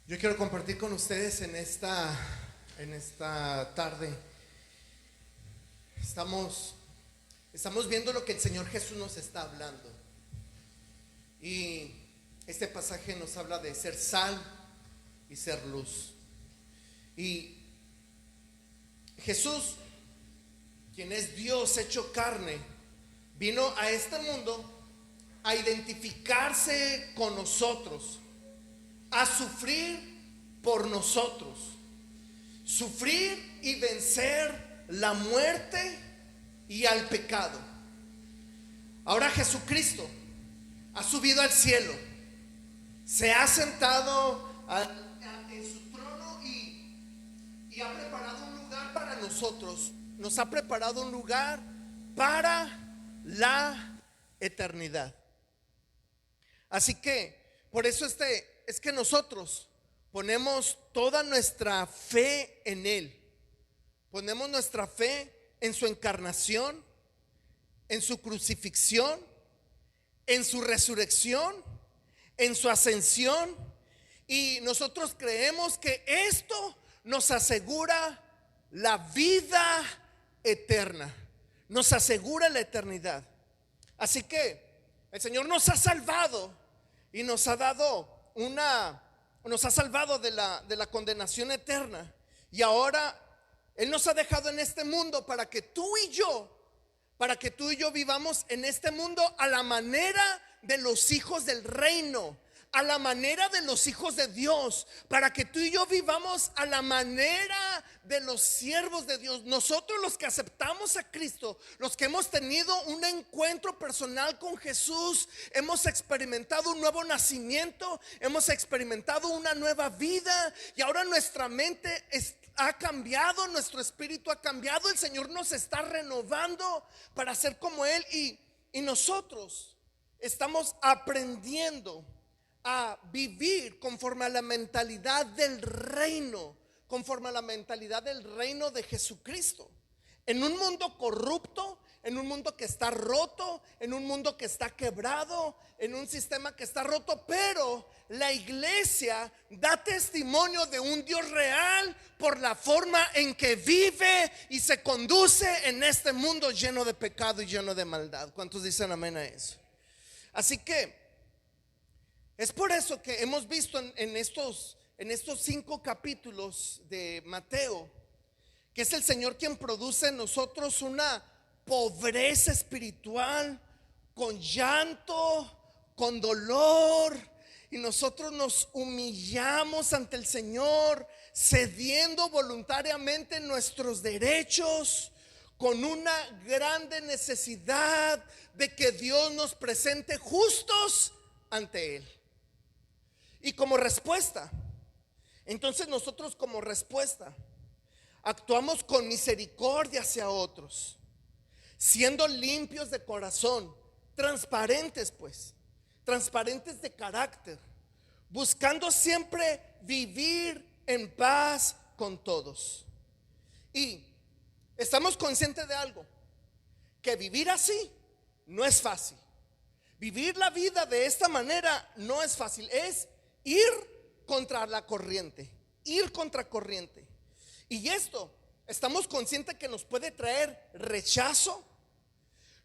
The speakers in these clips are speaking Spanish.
Yo quiero compartir con ustedes en esta tarde. Estamos, estamos viendo lo que el Señor Jesús nos está hablando. Y este pasaje nos habla de ser sal y ser luz. Y Jesús, quien es Dios hecho carne, vino a este mundo a identificarse con nosotros, a sufrir por nosotros, sufrir y vencer la muerte y al pecado. Ahora Jesucristo ha subido al cielo, se ha sentado en su trono y ha preparado un lugar para nosotros. Nos ha preparado un lugar para la eternidad. Así que por eso es que nosotros ponemos toda nuestra fe en Él. Ponemos nuestra fe en su encarnación, en su crucifixión, en su resurrección, en su ascensión. Y nosotros creemos que esto nos asegura la vida eterna, nos asegura la eternidad. Así que el Señor nos ha salvado y nos ha dado nos ha salvado de la condenación eterna. Y ahora Él nos ha dejado en este mundo para que tú y yo vivamos en este mundo a la manera de los hijos del reino, a la manera de los hijos de Dios, para que tú y yo vivamos a la manera de los siervos de Dios. Nosotros, los que aceptamos a Cristo, los que hemos tenido un encuentro personal con Jesús, hemos experimentado un nuevo nacimiento, hemos experimentado una nueva vida, y ahora nuestra mente ha cambiado, nuestro espíritu ha cambiado. El Señor nos está renovando para ser como Él, y nosotros estamos aprendiendo a vivir conforme a la mentalidad del reino, conforme a la mentalidad del reino de Jesucristo. En un mundo corrupto, en un mundo que está roto, en un mundo que está quebrado, en un sistema que está roto, pero la iglesia da testimonio de un Dios real por la forma en que vive y se conduce en este mundo lleno de pecado y lleno de maldad. ¿Cuántos dicen amén a eso? Así que es por eso que hemos visto en estos 5 capítulos de Mateo que es el Señor quien produce en nosotros una pobreza espiritual, con llanto, con dolor, y nosotros nos humillamos ante el Señor, cediendo voluntariamente nuestros derechos, con una grande necesidad de que Dios nos presente justos ante Él. Y como respuesta, entonces nosotros como respuesta actuamos con misericordia hacia otros, siendo limpios de corazón, transparentes transparentes de carácter, buscando siempre vivir en paz con todos. Y estamos conscientes de algo, que vivir así no es fácil. Vivir la vida de esta manera no es fácil, es ir contra la corriente, ir contra corriente. Y esto estamos conscientes que nos puede traer rechazo,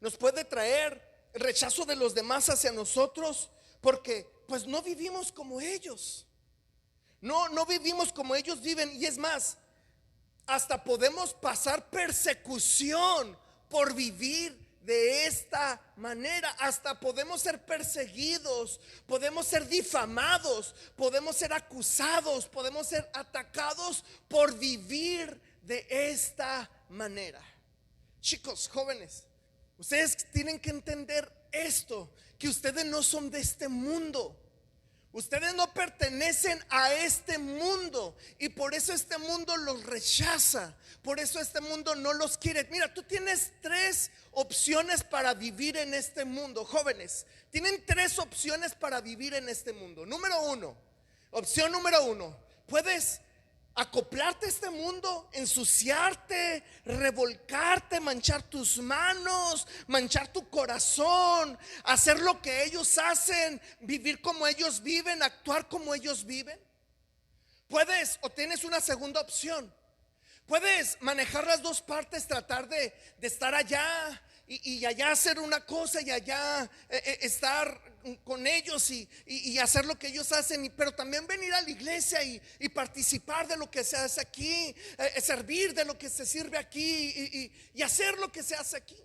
nos puede traer rechazo de los demás hacia nosotros, porque pues no vivimos como ellos. No vivimos como ellos viven, y es más, hasta podemos pasar persecución por vivir de esta manera. Hasta podemos ser perseguidos, podemos ser difamados, podemos ser acusados, podemos ser atacados por vivir de esta manera. Chicos, jóvenes, ustedes tienen que entender esto, que ustedes no son de este mundo. Ustedes no pertenecen a este mundo, y por eso este mundo los rechaza, por eso este mundo no los quiere. Mira, tú tienes 3 opciones para vivir en este mundo. Jóvenes, tienen 3 opciones para vivir en este mundo. Opción número uno, puedes acoplarte a este mundo, ensuciarte, revolcarte, manchar tus manos, manchar tu corazón, hacer lo que ellos hacen, vivir como ellos viven, actuar como ellos viven. Puedes o tienes una segunda opción. Puedes manejar las dos partes, tratar de estar allá y allá hacer una cosa y allá estar con ellos y hacer lo que ellos hacen, pero también venir a la iglesia y participar de lo que se hace aquí, servir de lo que se sirve aquí y hacer lo que se hace aquí.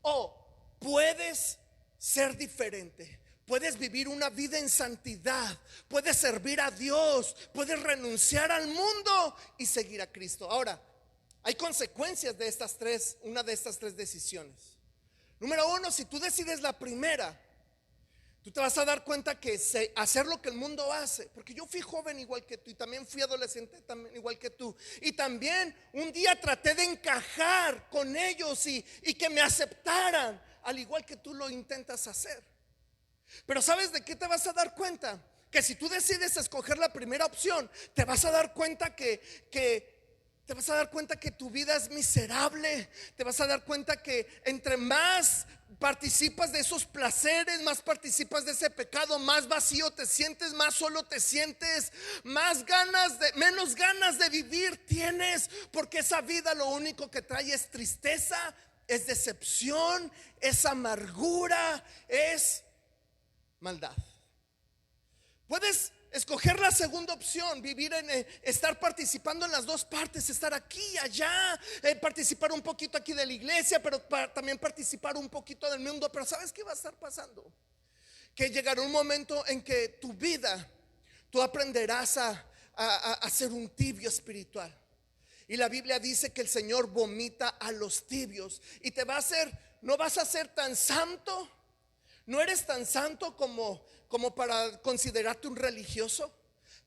O puedes ser diferente. Puedes vivir una vida en santidad, puedes servir a Dios, puedes renunciar al mundo y seguir a Cristo. Ahora, hay consecuencias de estas tres, una de estas tres decisiones. Número uno, si tú decides la primera, tú te vas a dar cuenta que hacer lo que el mundo hace, porque yo fui joven igual que tú y también fui adolescente también igual que tú, y también un día traté de encajar con ellos y que me aceptaran, al igual que tú lo intentas hacer. Pero ¿sabes de qué te vas a dar cuenta? Que si tú decides escoger la primera opción, te vas a dar cuenta que te vas a dar cuenta que tu vida es miserable. Te vas a dar cuenta que entre más participas de esos placeres, más participas de ese pecado, más vacío te sientes, más solo te sientes, menos ganas de vivir tienes, porque esa vida lo único que trae es tristeza, es decepción, es amargura, es maldad. Puedes escoger la segunda opción, vivir estar participando en las dos partes, estar aquí y allá, participar un poquito aquí de la iglesia, pero también participar un poquito del mundo. Pero ¿sabes qué va a estar pasando? Que llegará un momento en que tu vida, tú aprenderás a ser un tibio espiritual. Y la Biblia dice que el Señor vomita a los tibios y te va a hacer, no vas a ser tan santo. No eres tan santo como para considerarte un religioso,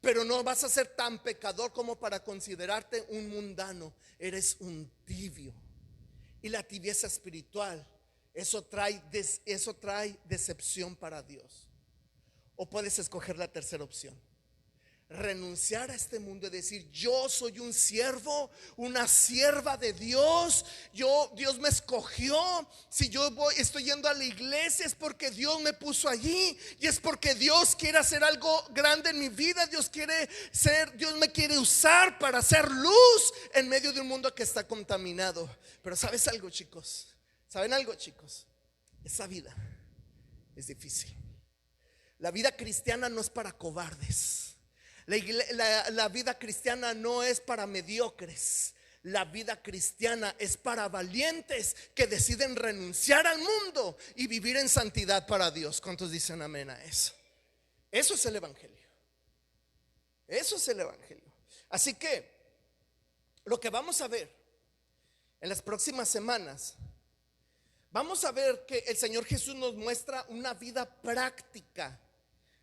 pero no vas a ser tan pecador como para considerarte un mundano. Eres un tibio. Y la tibieza espiritual, eso trae decepción para Dios. O puedes escoger la tercera opción: renunciar a este mundo y decir: yo soy un siervo, una sierva de Dios. Dios me escogió. Si yo estoy yendo a la iglesia, es porque Dios me puso allí y es porque Dios quiere hacer algo grande en mi vida. Dios me quiere usar para hacer luz en medio de un mundo que está contaminado. Pero ¿sabes algo, chicos? ¿Saben algo, chicos? Esa vida es difícil. La vida cristiana no es para cobardes. La vida cristiana no es para mediocres. La vida cristiana es para valientes que deciden renunciar al mundo y vivir en santidad para Dios. ¿Cuántos dicen amén a eso? Eso es el evangelio. Eso es el evangelio. Así que lo que vamos a ver en las próximas semanas, vamos a ver que el Señor Jesús nos muestra una vida práctica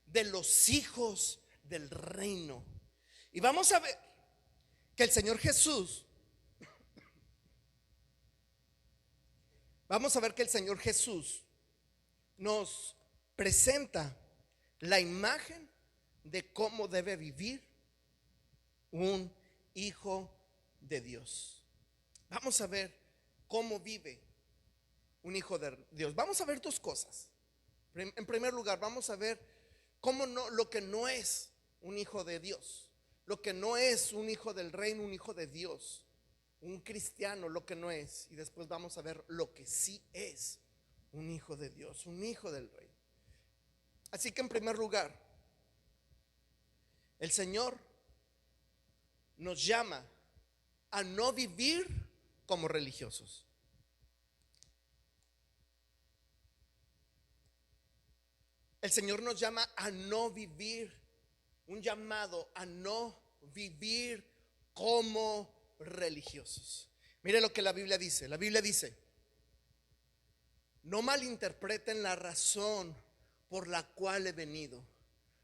de los hijos del reino. Y vamos a ver que el Señor Jesús nos presenta la imagen de cómo debe vivir un hijo de Dios. Vamos a ver cómo vive un hijo de Dios. Vamos a ver dos cosas. En primer lugar, vamos a ver lo que no es un hijo de Dios, lo que no es un hijo del reino, un hijo de Dios, un cristiano, lo que no es. Y después vamos a ver lo que sí es un hijo de Dios, un hijo del reino. Así que en primer lugar, el Señor nos llama a no vivir como religiosos. El Señor nos llama a no vivir, un llamado a no vivir como religiosos. Mire lo que la Biblia dice. La Biblia dice: no malinterpreten la razón por la cual he venido.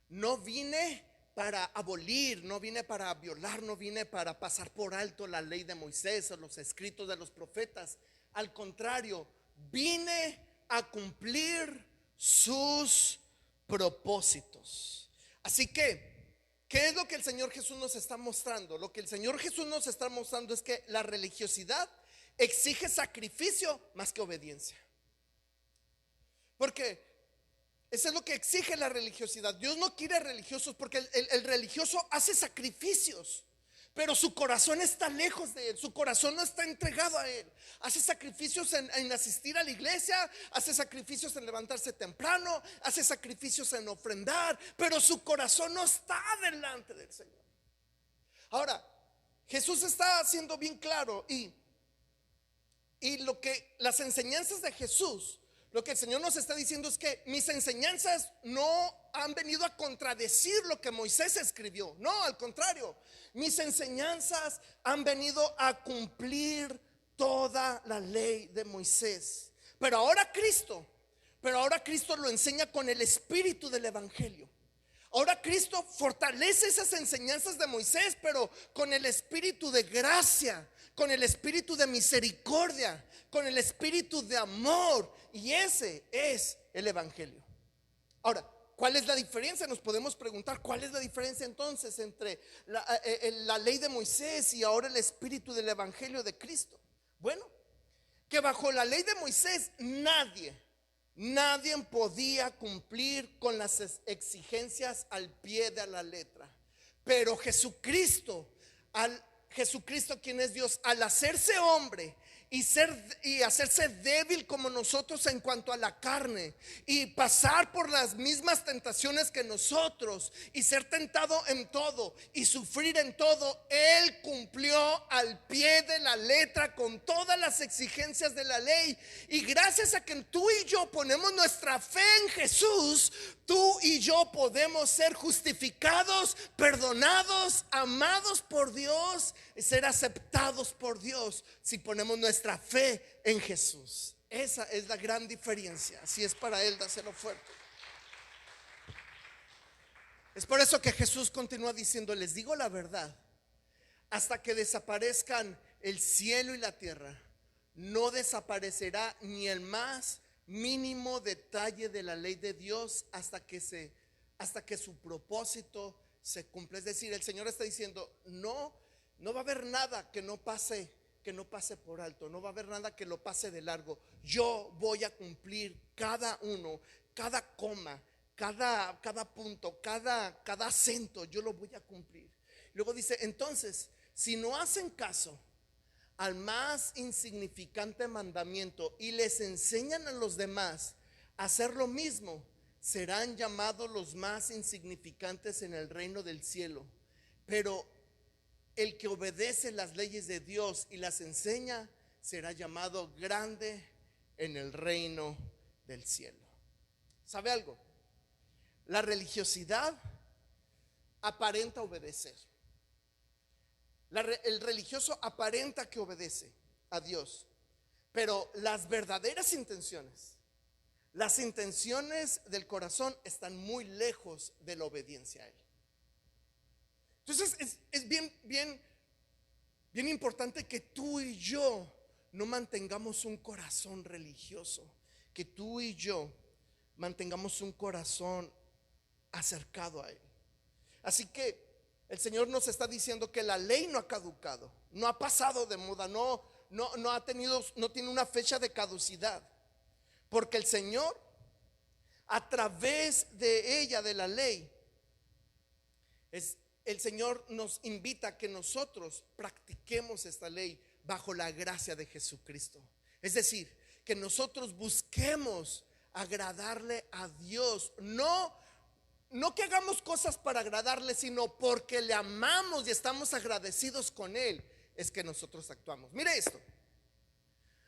No vine para abolir, no vine para violar, no vine para pasar por alto la ley de Moisés o los escritos de los profetas. Al contrario, vine a cumplir sus propósitos. Así que, ¿qué es lo que el Señor Jesús nos está mostrando? Lo que el Señor Jesús nos está mostrando es que la religiosidad exige sacrificio más que obediencia. Porque Eso es lo que exige la religiosidad. Dios no quiere religiosos porque el religioso hace sacrificios, pero su corazón está lejos de Él. Su corazón no está entregado a Él. Hace sacrificios en asistir a la iglesia, hace sacrificios en levantarse temprano, hace sacrificios en ofrendar, pero su corazón no está delante del Señor. Ahora, Jesús está haciendo bien claro y lo que las enseñanzas de Jesús, lo que el Señor nos está diciendo es que mis enseñanzas no han venido a contradecir lo que Moisés escribió. No, al contrario, mis enseñanzas han venido a cumplir toda la ley de Moisés. Pero ahora Cristo lo enseña con el espíritu del evangelio. Ahora Cristo fortalece esas enseñanzas de Moisés, pero con el espíritu de gracia, con el espíritu de misericordia, con el espíritu de amor. Y ese es el evangelio. Ahora, ¿cuál es la diferencia? Nos podemos preguntar, ¿cuál es la diferencia entonces entre la ley de Moisés y ahora el espíritu del evangelio de Cristo? Bueno, que bajo la ley de Moisés nadie podía cumplir con las exigencias al pie de la letra. Pero Jesucristo, quien es Dios, al hacerse hombre y hacerse débil como nosotros en cuanto a la carne, y pasar por las mismas tentaciones que nosotros, y ser tentado en todo y sufrir en todo, Él cumplió al pie de la letra con todas las exigencias de la ley. Y gracias a que tú y yo ponemos nuestra fe en Jesús, tú y yo podemos ser justificados, perdonados, amados por Dios, ser aceptados por Dios si ponemos nuestra fe en Jesús. Esa es la gran diferencia. Si es para Él, dáselo fuerte. Es por eso que Jesús continúa diciendo: les digo la verdad, hasta que desaparezcan el cielo y la tierra, no desaparecerá ni el más mínimo detalle de la ley de Dios hasta que su propósito se cumpla. Es decir, el Señor está diciendo: no va a haber nada que no pase por alto, no va a haber nada que lo pase de largo. Yo voy a cumplir cada uno, cada coma, cada punto, cada acento, yo lo voy a cumplir. Luego dice: entonces, si no hacen caso al más insignificante mandamiento y les enseñan a los demás a hacer lo mismo, serán llamados los más insignificantes en el reino del cielo. Pero el que obedece las leyes de Dios y las enseña será llamado grande en el reino del cielo. ¿Sabe algo? La religiosidad aparenta obedecer. El religioso aparenta que obedece a Dios, pero las verdaderas intenciones, las intenciones del corazón, están muy lejos de la obediencia a Él. Entonces es bien importante que tú y yo no mantengamos un corazón religioso, que tú y yo mantengamos un corazón acercado a Él. Así que el Señor nos está diciendo que la ley no ha caducado, no ha pasado de moda, no tiene una fecha de caducidad, porque el Señor, a través de ella, de la ley, el Señor nos invita a que nosotros practiquemos esta ley bajo la gracia de Jesucristo. Es decir, que nosotros busquemos agradarle a Dios, no que hagamos cosas para agradarle, sino porque le amamos y estamos agradecidos con Él, es que nosotros actuamos. Mire esto: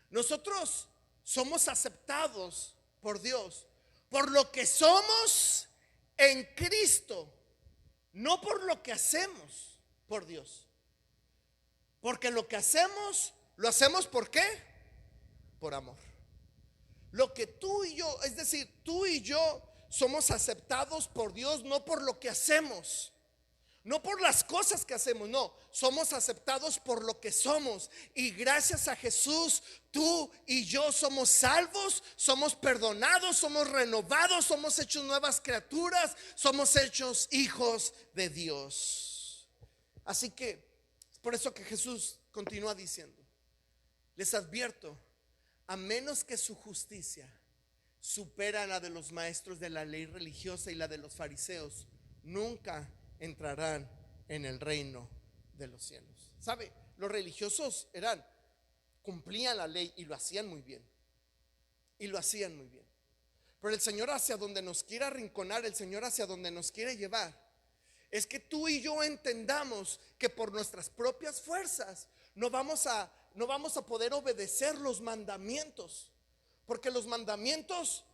nosotros somos aceptados por Dios por lo que somos en Cristo, no por lo que hacemos por Dios. Porque lo que hacemos, lo hacemos ¿por qué? Por amor. Lo que tú y yo, es decir, tú y yo somos aceptados por Dios no por lo que hacemos, no por las cosas que hacemos, no, somos aceptados por lo que somos. Y gracias a Jesús, tú y yo somos salvos, somos perdonados, somos renovados, somos hechos nuevas criaturas, somos hechos hijos de Dios. Así que es por eso que Jesús continúa diciendo: les advierto, a menos que su justicia supera la de los maestros de la ley religiosa y la de los fariseos, nunca entrarán en el reino de los cielos. ¿Sabe? Los religiosos cumplían la ley y lo hacían muy bien. Y lo hacían muy bien. Pero el Señor hacia donde nos quiere arrinconar, el Señor hacia donde nos quiere llevar, es que tú y yo entendamos que por nuestras propias fuerzas no vamos a poder obedecer los mandamientos. Porque los mandamientos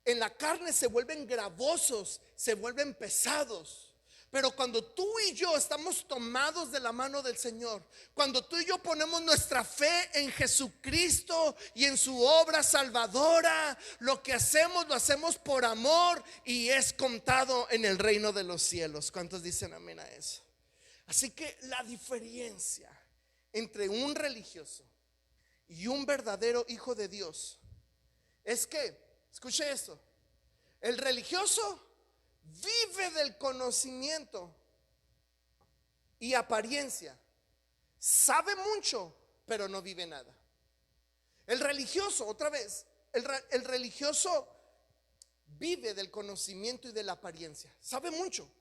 en la carne se vuelven gravosos, se vuelven pesados. Pero cuando tú y yo estamos tomados de la mano del Señor, cuando tú y yo ponemos nuestra fe en Jesucristo y en su obra salvadora, lo que hacemos lo hacemos por amor y es contado en el reino de los cielos. ¿Cuántos dicen amén a eso? Así que la diferencia entre un religioso y un verdadero hijo de Dios es que, escuche esto, el religioso vive del conocimiento y apariencia, sabe mucho pero no vive nada. El religioso, otra vez, el religioso vive del conocimiento y de la apariencia, sabe mucho.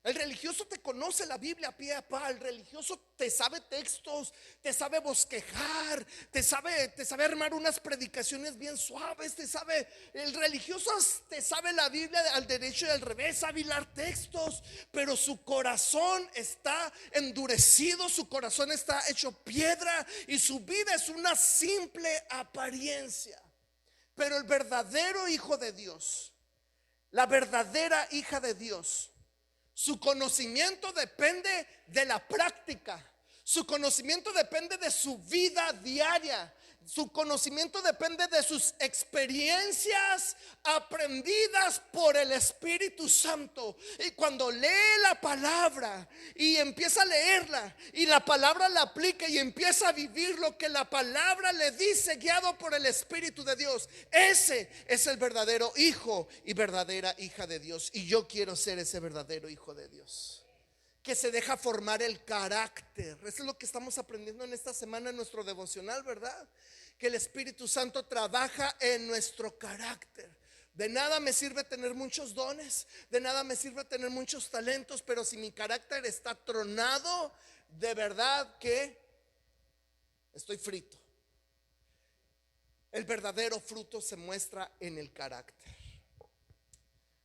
El religioso te conoce la Biblia a pie a pa. El religioso te sabe textos, te sabe bosquejar, te sabe armar unas predicaciones bien suaves, el religioso te sabe la Biblia al derecho y al revés, sabe hilar textos, pero su corazón está endurecido, su corazón está hecho piedra y su vida es una simple apariencia. Pero el verdadero hijo de Dios, la verdadera hija de Dios, su conocimiento depende de la práctica. Su conocimiento depende de su vida diaria. Su conocimiento depende de sus experiencias aprendidas por el Espíritu Santo. Y cuando lee la palabra y empieza a leerla y la palabra la aplica y empieza a vivir lo que la palabra le dice, guiado por el Espíritu de Dios, ese es el verdadero hijo y verdadera hija de Dios. Y yo quiero ser ese verdadero hijo de Dios, que se deja formar el carácter. Eso es lo que estamos aprendiendo en esta semana en nuestro devocional, ¿verdad? Que el Espíritu Santo trabaja en nuestro carácter. De nada me sirve tener muchos dones, de nada me sirve tener muchos talentos, pero si mi carácter está tronado, de verdad que estoy frito. El verdadero fruto se muestra en el carácter.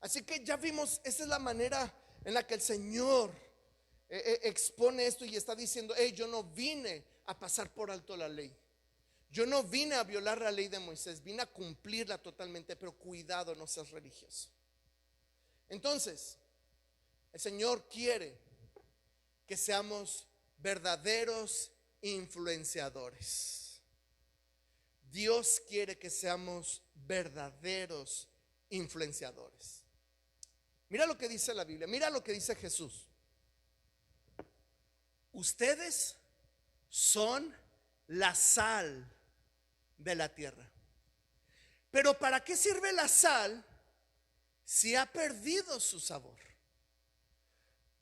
Así que ya vimos, esa es la manera en la que el Señor expone esto y está diciendo: yo no vine a pasar por alto la ley, yo no vine a violar la ley de Moisés, vine a cumplirla totalmente. Pero cuidado, no seas religioso. Entonces, el Señor quiere que seamos verdaderos influenciadores. Dios quiere que seamos verdaderos influenciadores. Mira lo que dice la Biblia, mira lo que dice Jesús. Ustedes son la sal de la tierra. Pero ¿para qué sirve la sal si ha perdido su sabor?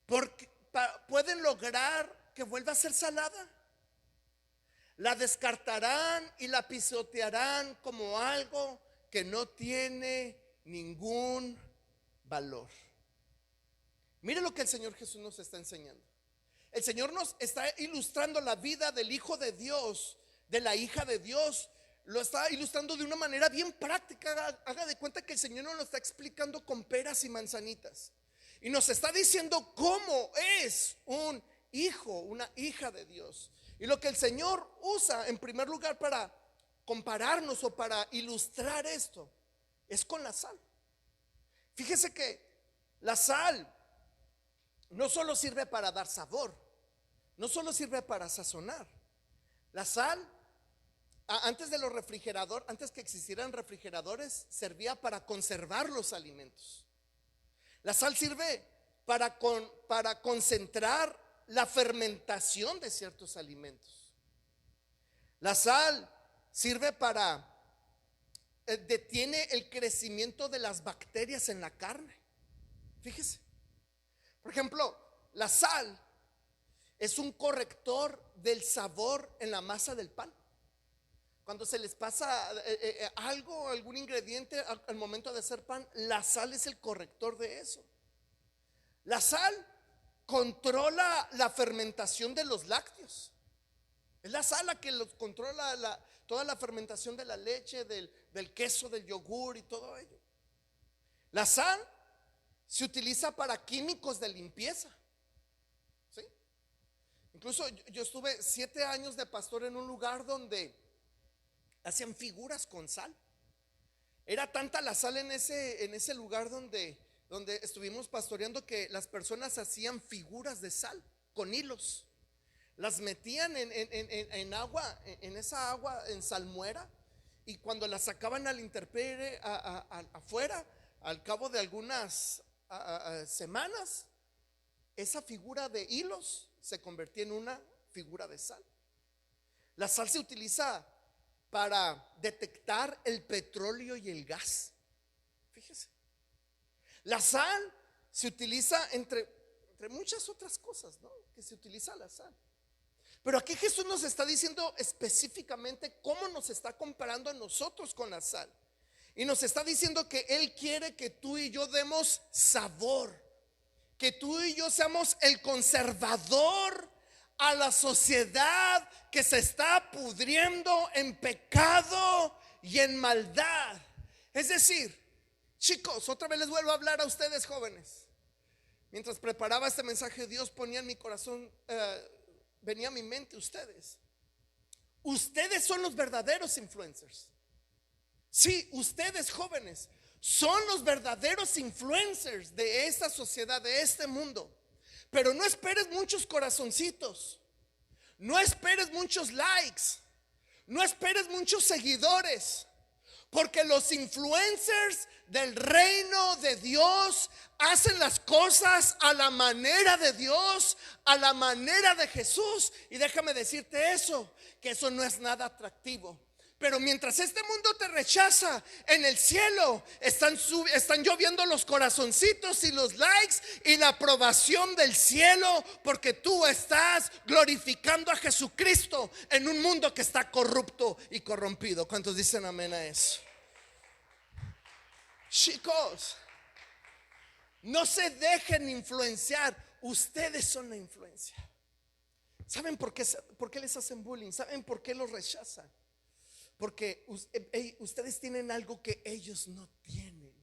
Porque pueden lograr que vuelva a ser salada. La descartarán y la pisotearán como algo que no tiene ningún valor. Mire lo que el Señor Jesús nos está enseñando. El Señor nos está ilustrando la vida del Hijo de Dios, de la hija de Dios. Lo está ilustrando de una manera bien práctica. Haga de cuenta que el Señor nos lo está explicando con peras y manzanitas. Y nos está diciendo cómo es un hijo, una hija de Dios. Y lo que el Señor usa en primer lugar para compararnos o para ilustrar esto es con la sal. Fíjese que la sal no solo sirve para dar sabor, no solo sirve para sazonar. La sal, antes de los refrigeradores, antes que existieran refrigeradores, servía para conservar los alimentos. La sal sirve para concentrar la fermentación de ciertos alimentos. La sal sirve para detiene el crecimiento de las bacterias en la carne. Fíjese. Por ejemplo, la sal es un corrector del sabor en la masa del pan. Cuando se les pasa algo, algún ingrediente al momento de hacer pan, la sal es el corrector de eso. La sal controla la fermentación de los lácteos. Es la sal la que los controla toda la fermentación de la leche, del queso, del yogur y todo ello. La sal se utiliza para químicos de limpieza. ¿Sí? Incluso yo estuve 7 años de pastor en un lugar donde hacían figuras con sal. Era tanta la sal en ese lugar donde estuvimos pastoreando, que las personas hacían figuras de sal con hilos. Las metían en agua, en esa agua, en salmuera, y cuando las sacaban al intemperie afuera, al cabo de algunas semanas, esa figura de hilos se convertía en una figura de sal. La sal se utiliza para detectar el petróleo y el gas. Fíjese, la sal se utiliza entre muchas otras cosas, ¿no? Que se utiliza la sal. Pero aquí Jesús nos está diciendo específicamente cómo nos está comparando a nosotros con la sal. Y nos está diciendo que Él quiere que tú y yo demos sabor, que tú y yo seamos el conservador a la sociedad que se está pudriendo en pecado y en maldad. Es decir, chicos, otra vez les vuelvo a hablar a ustedes jóvenes. Mientras preparaba este mensaje, Dios ponía en mi corazón, venía a mi mente ustedes. Ustedes son los verdaderos influencers. Sí, ustedes jóvenes son los verdaderos influencers de esta sociedad, de este mundo. Pero no esperes muchos corazoncitos, no esperes muchos likes, no esperes muchos seguidores, porque los influencers del reino de Dios hacen las cosas a la manera de Dios, a la manera de Jesús. Y déjame decirte eso, que eso no es nada atractivo. Pero mientras este mundo te rechaza, en el cielo están lloviendo los corazoncitos y los likes y la aprobación del cielo, porque tú estás glorificando a Jesucristo en un mundo que está corrupto y corrompido. ¿Cuántos dicen amén a eso? Chicos, no se dejen influenciar. Ustedes son la influencia. ¿Saben por qué les hacen bullying? ¿Saben por qué los rechazan? Porque ustedes tienen algo que ellos no tienen.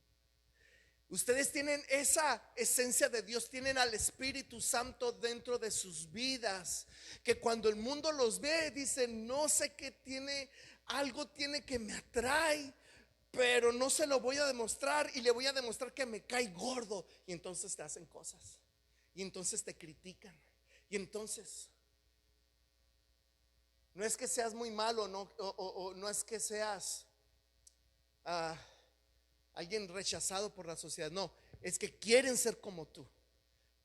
Ustedes tienen esa esencia de Dios, tienen al Espíritu Santo dentro de sus vidas, que cuando el mundo los ve dicen: no sé qué tiene, algo tiene que me atrae, pero no se lo voy a demostrar, y le voy a demostrar que me cae gordo. Y entonces te hacen cosas, y entonces te critican, y entonces no es que seas muy malo, no, o no es que seas alguien rechazado por la sociedad. No, es que quieren ser como tú,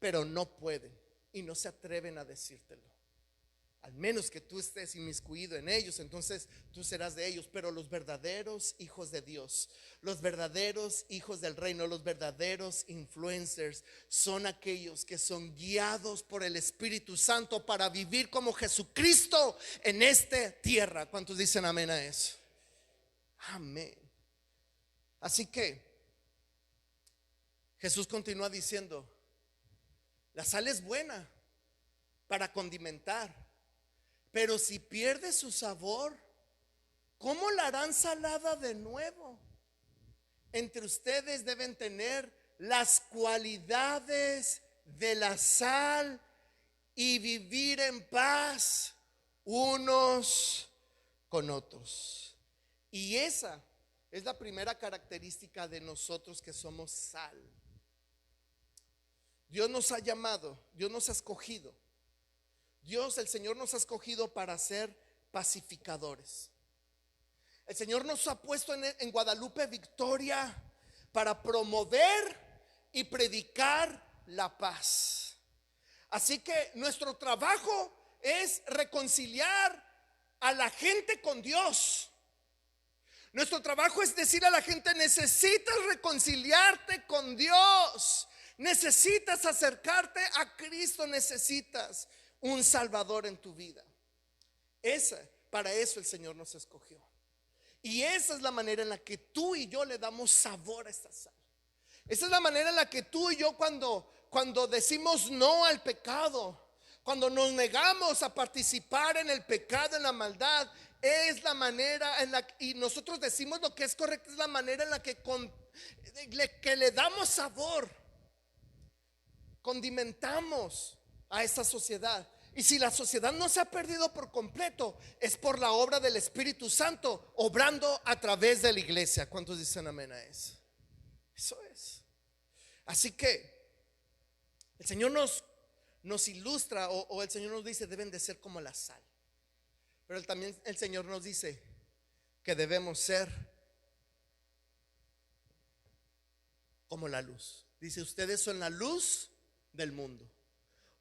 pero no pueden y no se atreven a decírtelo. Al menos que tú estés inmiscuido en ellos, entonces tú serás de ellos. Pero los verdaderos hijos de Dios, los verdaderos hijos del reino, los verdaderos influencers son aquellos que son guiados por el Espíritu Santo para vivir como Jesucristo en esta tierra. ¿Cuántos dicen amén a eso? Amén. Así que Jesús continúa diciendo: la sal es buena para condimentar, pero si pierde su sabor, ¿cómo la harán salada de nuevo? Entre ustedes deben tener las cualidades de la sal y vivir en paz unos con otros. Y esa es la primera característica de nosotros que somos sal. Dios nos ha llamado, Dios nos ha escogido. Dios, el Señor, nos ha escogido para ser pacificadores. El Señor nos ha puesto en Guadalupe Victoria para promover y predicar la paz. Así que nuestro trabajo es reconciliar a la gente con Dios. Nuestro trabajo es decir a la gente: necesitas reconciliarte con Dios, necesitas acercarte a Cristo, necesitas un Salvador en tu vida. Esa para eso el Señor nos escogió. Y esa es la manera en la que tú y yo le damos sabor a esta sal. Esa es la manera en la que tú y yo cuando decimos no al pecado, cuando nos negamos a participar en el pecado, en la maldad, es la manera en la y nosotros decimos lo que es correcto, es la manera en la que le damos sabor, condimentamos a esta sociedad. Y si la sociedad no se ha perdido por completo, es por la obra del Espíritu Santo obrando a través de la iglesia. ¿Cuántos dicen amén a eso? Eso es. Así que el Señor nos ilustra o el Señor nos dice deben de ser como la sal. Pero también el Señor nos dice que debemos ser como la luz. Dice, ustedes son la luz del mundo.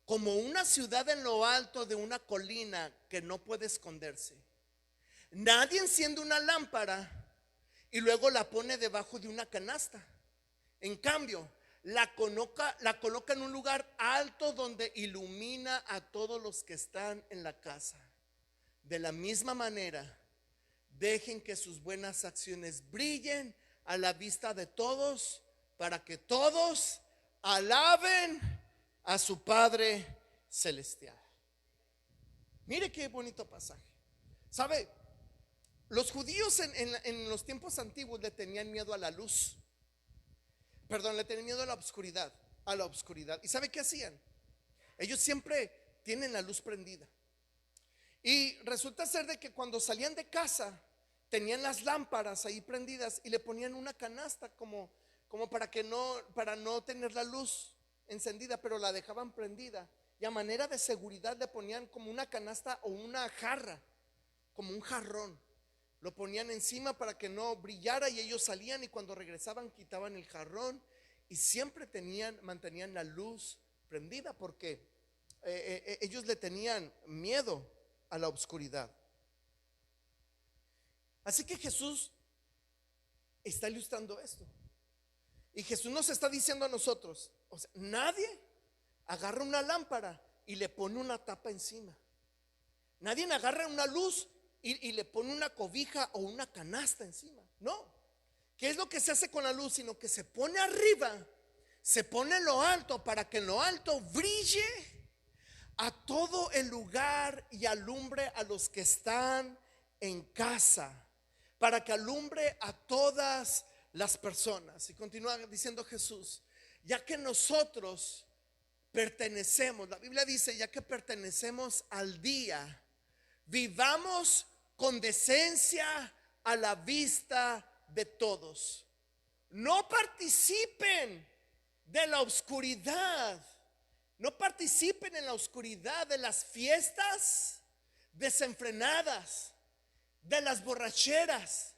Como una ciudad en lo alto de una colina que no puede esconderse. Nadie enciende una lámpara y luego la pone debajo de una canasta. En cambio, la coloca en un lugar alto donde ilumina a todos los que están en la casa. De la misma manera, dejen que sus buenas acciones brillen a la vista de todos, para que todos alaben a su Padre celestial. Mire qué bonito pasaje. ¿Sabe? Los judíos en los tiempos antiguos le tenían miedo a la luz. Perdón, le tenían miedo a la oscuridad. ¿Y sabe qué hacían? Ellos siempre tienen la luz prendida. Y resulta ser de que cuando salían de casa tenían las lámparas ahí prendidas y le ponían una canasta como para no tener la luz encendida, pero la dejaban prendida. Y a manera de seguridad le ponían como una canasta o una jarra, como un jarrón. Lo ponían encima para que no brillara y ellos salían y cuando regresaban quitaban el jarrón y siempre mantenían la luz prendida porque ellos le tenían miedo a la oscuridad. Así que Jesús está ilustrando esto. Y Jesús nos está diciendo a nosotros, o sea, nadie agarra una lámpara y le pone una tapa encima. Nadie agarra una luz y le pone una cobija o una canasta encima. No. ¿Qué es lo que se hace con la luz? Sino que se pone arriba, se pone en lo alto para que en lo alto brille a todo el lugar y alumbre a los que están en casa, para que alumbre a todas las personas. Y continúa diciendo Jesús, ya que nosotros pertenecemos, la Biblia dice, ya que pertenecemos al día, vivamos con decencia a la vista de todos. No participen de la oscuridad. No participen en la oscuridad de las fiestas desenfrenadas, de las borracheras,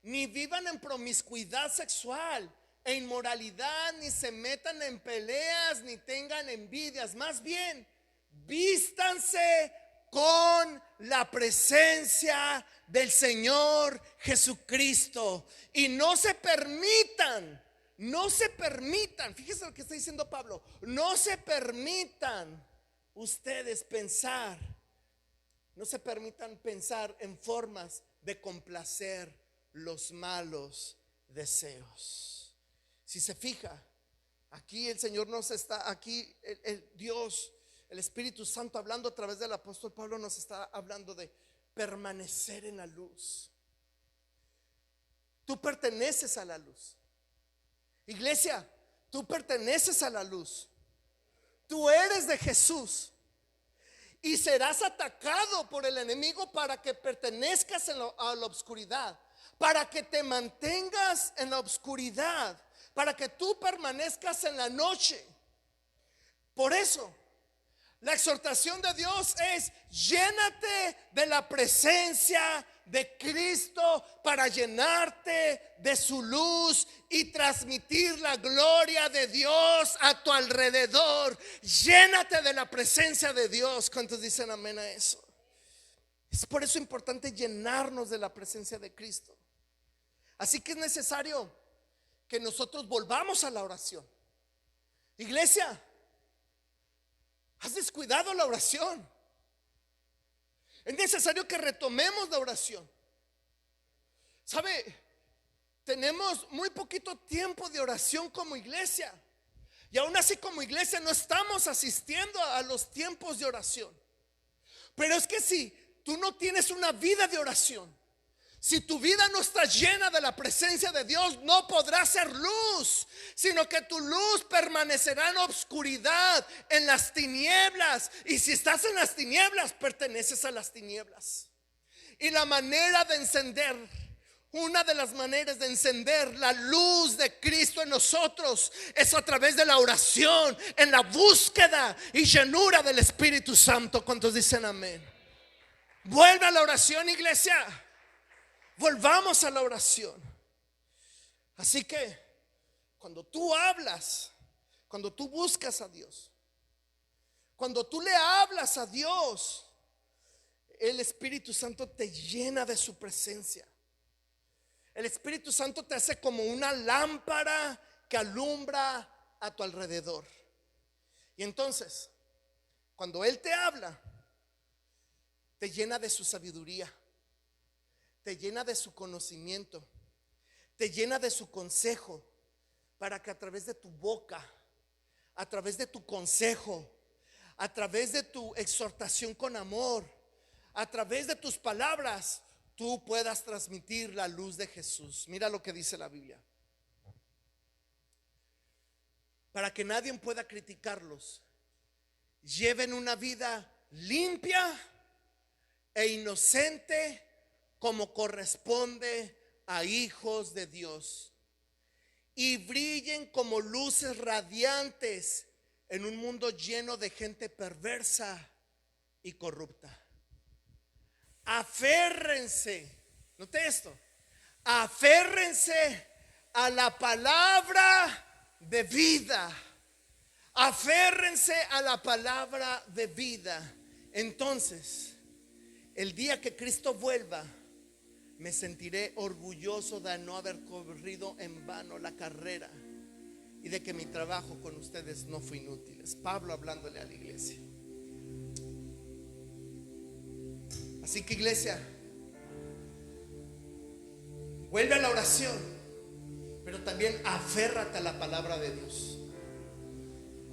ni vivan en promiscuidad sexual e inmoralidad, ni se metan en peleas, ni tengan envidias. Más bien, vístanse con la presencia del Señor Jesucristo y no se permitan, fíjese lo que está diciendo Pablo, no se permitan ustedes pensar, no se permitan pensar en formas de complacer los malos deseos. Si se fija, aquí el Señor aquí el Dios, el Espíritu Santo hablando a través del apóstol Pablo nos está hablando de permanecer en la luz. Tú perteneces a la luz. Iglesia, tú perteneces a la luz. Tú eres de Jesús y serás atacado por el enemigo para que pertenezcas a la oscuridad, para que te mantengas en la oscuridad, para que tú permanezcas en la noche. Por eso la exhortación de Dios es: llénate de la presencia de Cristo para llenarte de su luz y transmitir la gloria de Dios a tu alrededor. Llénate de la presencia de Dios. ¿Cuántos dicen amén a eso? Es por eso importante llenarnos de la presencia de Cristo. Así que es necesario que nosotros volvamos a la oración. Iglesia, has descuidado la oración. Es necesario que retomemos la oración. ¿Sabe? Tenemos muy poquito tiempo de oración como iglesia. Y aún así como iglesia no estamos asistiendo a los tiempos de oración. Pero es que si tú no tienes una vida de oración, si tu vida no está llena de la presencia de Dios, no podrás ser luz, sino que tu luz permanecerá en obscuridad, en las tinieblas. Y si estás en las tinieblas, perteneces a las tinieblas. Y la manera de encender, una de las maneras de encender la luz de Cristo en nosotros es a través de la oración, en la búsqueda y llenura del Espíritu Santo. ¿Cuántos dicen amén? Vuelve a la oración, iglesia. Volvamos a la oración. Así que cuando tú hablas, cuando tú buscas a Dios, cuando tú le hablas a Dios, el Espíritu Santo te llena de su presencia. El Espíritu Santo te hace como una lámpara que alumbra a tu alrededor. Y entonces, cuando Él te habla, te llena de su sabiduría, te llena de su conocimiento, te llena de su consejo, para que a través de tu boca, a través de tu consejo, a través de tu exhortación con amor, a través de tus palabras, tú puedas transmitir la luz de Jesús. Mira lo que dice la Biblia: para que nadie pueda criticarlos, lleven una vida limpia e inocente, como corresponde a hijos de Dios, y brillen como luces radiantes en un mundo lleno de gente perversa y corrupta. Aférrense, note esto, aférrense a la palabra de vida. Aférrense a la palabra de vida. Entonces, el día que Cristo vuelva, me sentiré orgulloso de no haber corrido en vano la carrera y de que mi trabajo con ustedes no fue inútil. Es Pablo hablándole a la iglesia. Así que, iglesia, vuelve a la oración, pero también aférrate a la palabra de Dios.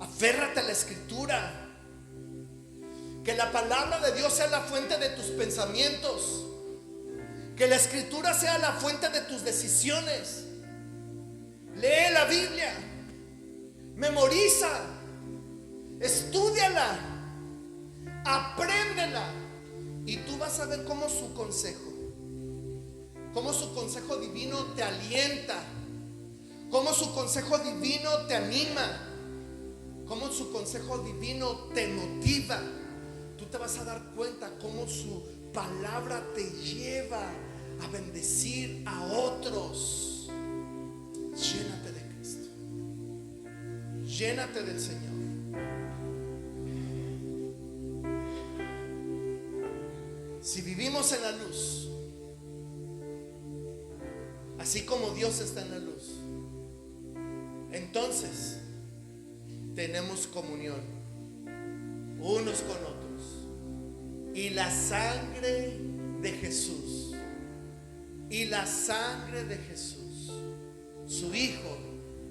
Aférrate a la Escritura. Que la palabra de Dios sea la fuente de tus pensamientos. Que la Escritura sea la fuente de tus decisiones. Lee la Biblia, memoriza, estúdiala, apréndela, y tú vas a ver cómo su consejo divino te alienta, cómo su consejo divino te anima, cómo su consejo divino te motiva. Tú te vas a dar cuenta cómo su palabra te lleva a bendecir a otros. Llénate de Cristo, llénate del Señor. Si vivimos en la luz, así como Dios está en la luz, entonces tenemos comunión unos con otros. Y la sangre de Jesús, y la sangre de Jesús, su Hijo,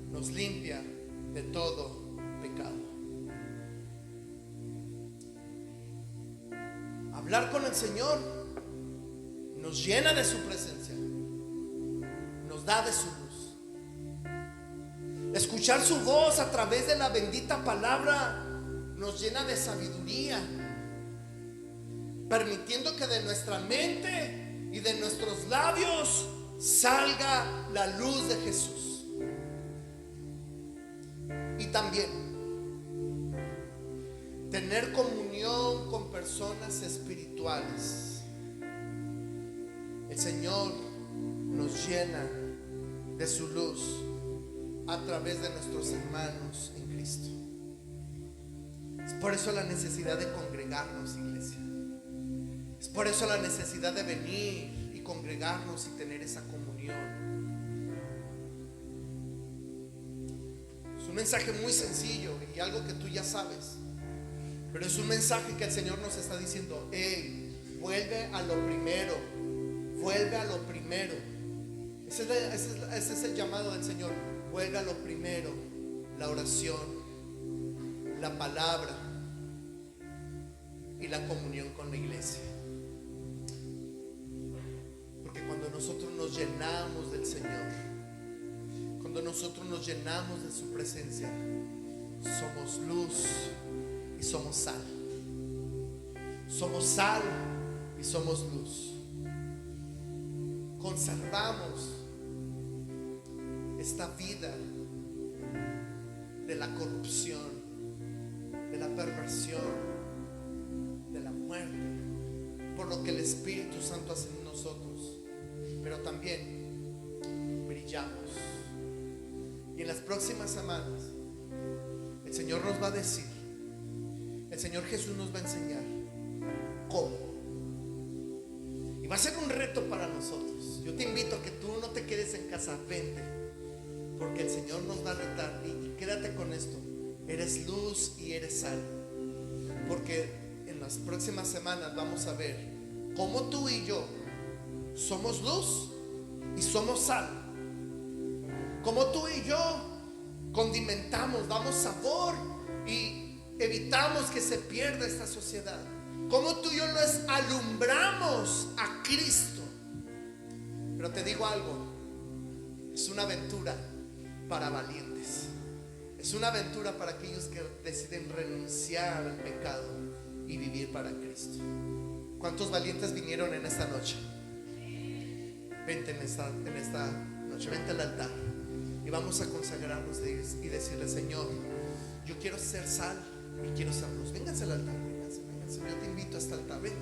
nos limpia de todo pecado. Hablar con el Señor nos llena de su presencia, nos da de su luz. Escuchar su voz a través de la bendita palabra nos llena de sabiduría, permitiendo que de nuestra mente y de nuestros labios salga la luz de Jesús. Y también tener comunión con personas espirituales. El Señor nos llena de su luz a través de nuestros hermanos en Cristo. Es por eso la necesidad de congregarnos, iglesia. Es por eso la necesidad de venir y congregarnos y tener esa comunión. Es un mensaje muy sencillo y algo que tú ya sabes, pero es un mensaje que el Señor nos está diciendo: hey, vuelve a lo primero, vuelve a lo primero. Ese es el llamado del Señor. Vuelve a lo primero, la oración, la palabra y la comunión con la iglesia. Porque cuando nosotros nos llenamos del Señor, cuando nosotros nos llenamos de su presencia, somos luz y somos sal. Somos sal y somos luz. Conservamos esta vida de la corrupción, de la perversión, de la muerte, por lo que el Espíritu Santo hace en nosotros. Pero también brillamos. Y en las próximas semanas el Señor nos va a decir, el Señor Jesús nos va a enseñar cómo. Y va a ser un reto para nosotros. Yo te invito a que tú no te quedes en casa, vente, porque el Señor nos va a retar. Y quédate con esto: eres luz y eres sal. Porque en las próximas semanas vamos a ver cómo tú y yo somos luz y somos sal. Cómo tú y yo condimentamos, damos sabor y evitamos que se pierda esta sociedad. Cómo tú y yo nos alumbramos a Cristo. Pero te digo algo: es una aventura para valientes. Es una aventura para aquellos que deciden renunciar al pecado y vivir para Cristo. ¿Cuántos valientes vinieron en esta noche? Vente en esta noche, vente al altar y vamos a consagrarnos y decirle: Señor, yo quiero ser sal y quiero ser luz. Vénganse al altar, vénganse. Yo te invito a este altar, ven.